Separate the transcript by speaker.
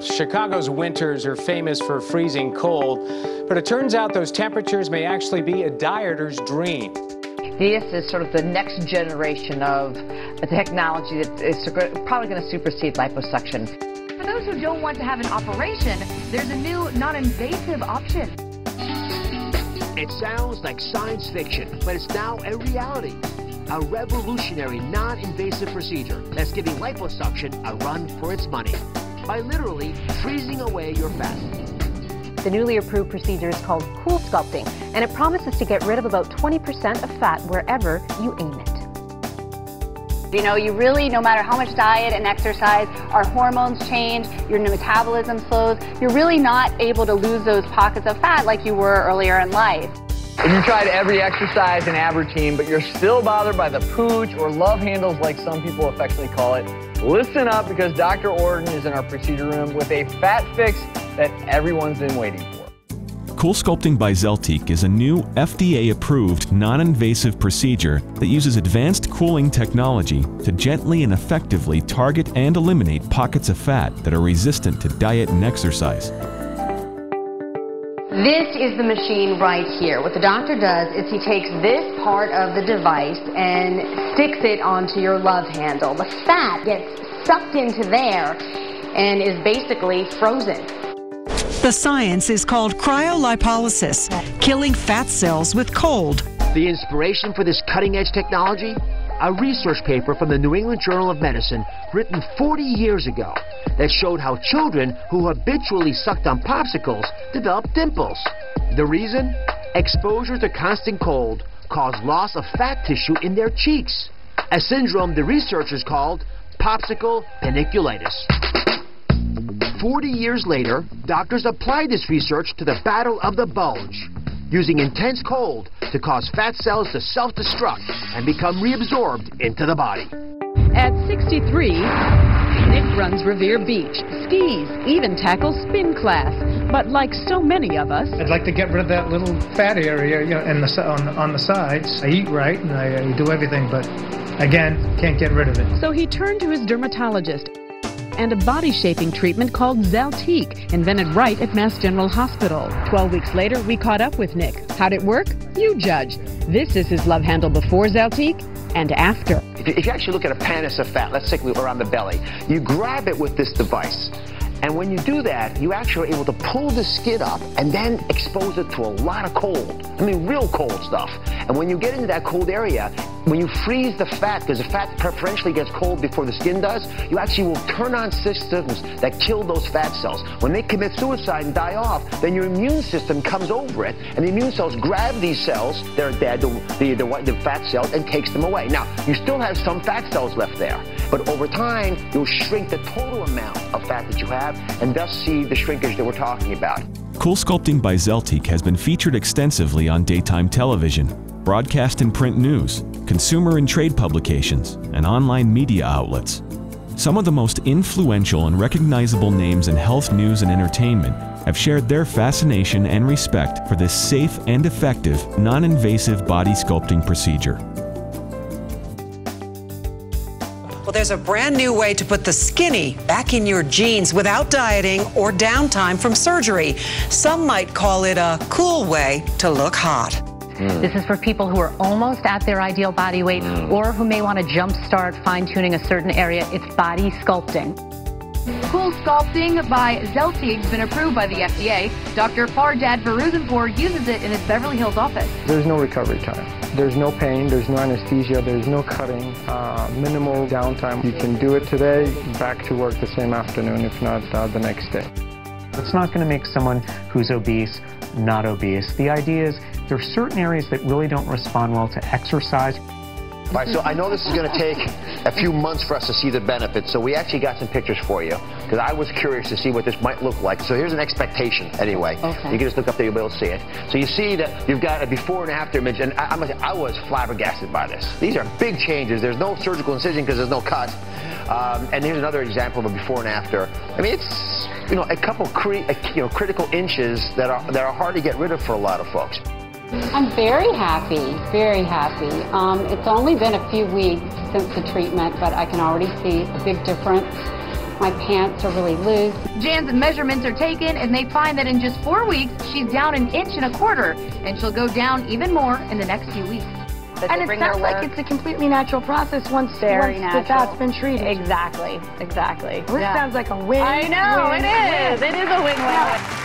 Speaker 1: Chicago's winters are famous for freezing cold, but it turns out those temperatures may actually be a dieter's dream.
Speaker 2: This is sort of the next generation of a technology that is probably going to supersede liposuction.
Speaker 3: For those who don't want to have an operation, there's a new non-invasive option.
Speaker 4: It sounds like science fiction, but it's now a reality. A revolutionary non-invasive procedure that's giving liposuction a run for its money by literally freezing away your fat.
Speaker 5: The newly approved procedure is called Cool Sculpting, and it promises to get rid of about 20% of fat wherever you aim it.
Speaker 6: You know, you really, no matter how much diet and exercise, our hormones change, your metabolism slows, you're really not able to lose those pockets of fat like you were earlier in life.
Speaker 7: If you tried every exercise and ab routine, but you're still bothered by the pooch or love handles like some people affectionately call it, listen up, because Dr. Orden is in our procedure room with a fat fix that everyone's been waiting for.
Speaker 8: Cool Sculpting by Zeltiq is a new FDA-approved non-invasive procedure that uses advanced cooling technology to gently and effectively target and eliminate pockets of fat that are resistant to diet and exercise.
Speaker 9: This is the machine right here. What the doctor does is he takes this part of the device and sticks it onto your love handle. The fat gets sucked into there and is basically frozen.
Speaker 10: The science is called cryolipolysis, killing fat cells with cold.
Speaker 4: The inspiration for this cutting-edge technology? A research paper from the New England Journal of Medicine written 40 years ago that showed how children who habitually sucked on popsicles developed dimples. The reason? Exposure to constant cold caused loss of fat tissue in their cheeks, a syndrome the researchers called popsicle paniculitis. 40 years later, doctors applied this research to the battle of the bulge, using intense cold to cause fat cells to self-destruct and become reabsorbed into the body.
Speaker 11: At 63, Nick runs Revere Beach, skis, even tackles spin class. But like so many of us,
Speaker 12: I'd like to get rid of that little fat area, you know, on the sides. I eat right and I do everything, but again, can't get rid of it.
Speaker 11: So he turned to his dermatologist and a body-shaping treatment called Zeltiq, invented right at Mass General Hospital. 12 weeks later, we caught up with Nick. How'd it work? You judge. This is his love handle before Zeltiq and after.
Speaker 4: If you actually look at a pannus of fat, let's say around the belly, you grab it with this device. And when you do that, you actually are able to pull the skin up and then expose it to a lot of cold. I mean, real cold stuff. And when you get into that cold area, when you freeze the fat, because the fat preferentially gets cold before the skin does, you actually will turn on systems that kill those fat cells. When they commit suicide and die off, then your immune system comes over it, and the immune cells grab these cells that are dead, the fat cells, and takes them away. Now, you still have some fat cells left there, but over time, you'll shrink the total amount of fat that you have, and thus see the shrinkage that we're talking about.
Speaker 8: Cool Sculpting by Zeltiq has been featured extensively on daytime television, broadcast and print news, consumer and trade publications, and online media outlets. Some of the most influential and recognizable names in health news and entertainment have shared their fascination and respect for this safe and effective, non-invasive body sculpting procedure.
Speaker 10: Well, there's a brand new way to put the skinny back in your jeans without dieting or downtime from surgery. Some might call it a cool way to look hot.
Speaker 5: This is for people who are almost at their ideal body weight or who may want to jumpstart fine-tuning a certain area. It's body sculpting.
Speaker 3: Cool Sculpting by Zeltiq has been approved by the FDA. Dr. Fardad Varuzenpour uses it in his Beverly Hills office.
Speaker 13: There's no recovery time. There's no pain, there's no anesthesia, there's no cutting, minimal downtime. You can do it today, back to work the same afternoon, if not the next day.
Speaker 14: It's not going to make someone who's obese not obese. The idea is there are certain areas that really don't respond well to exercise.
Speaker 4: All right, so I know this is going to take a few months for us to see the benefits, so we actually got some pictures for you, because I was curious to see what this might look like. So here's an expectation, anyway. Okay. You can just look up there, you'll be able to see it. So you see that you've got a before and after image, and I was flabbergasted by this. These are big changes. There's no surgical incision because there's no cut. And here's another example of a before and after. I mean, it's, you know, a couple critical inches that are hard to get rid of for a lot of folks.
Speaker 15: I'm very happy, very happy. It's only been a few weeks since the treatment, but I can already see a big difference. My pants are really loose.
Speaker 3: Jan's measurements are taken, and they find that in just 4 weeks, she's down 1.25 inches, and she'll go down even more in the next few weeks.
Speaker 16: And it sounds like it's a completely natural process once the fat's been treated.
Speaker 6: Exactly.
Speaker 16: This sounds like a win.
Speaker 6: I know, it is. It is a win-win.